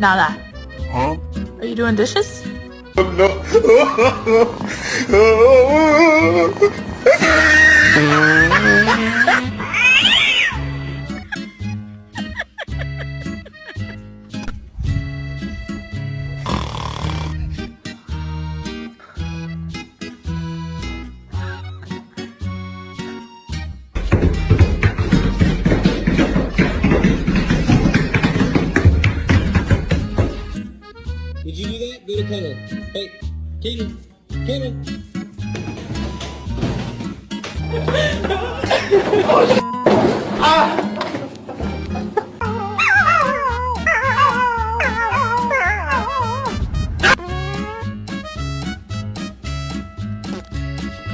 Nala. Huh? Are you doing dishes? No. Did you do that? Go to cuddle. Hey, Kaden. Kaden.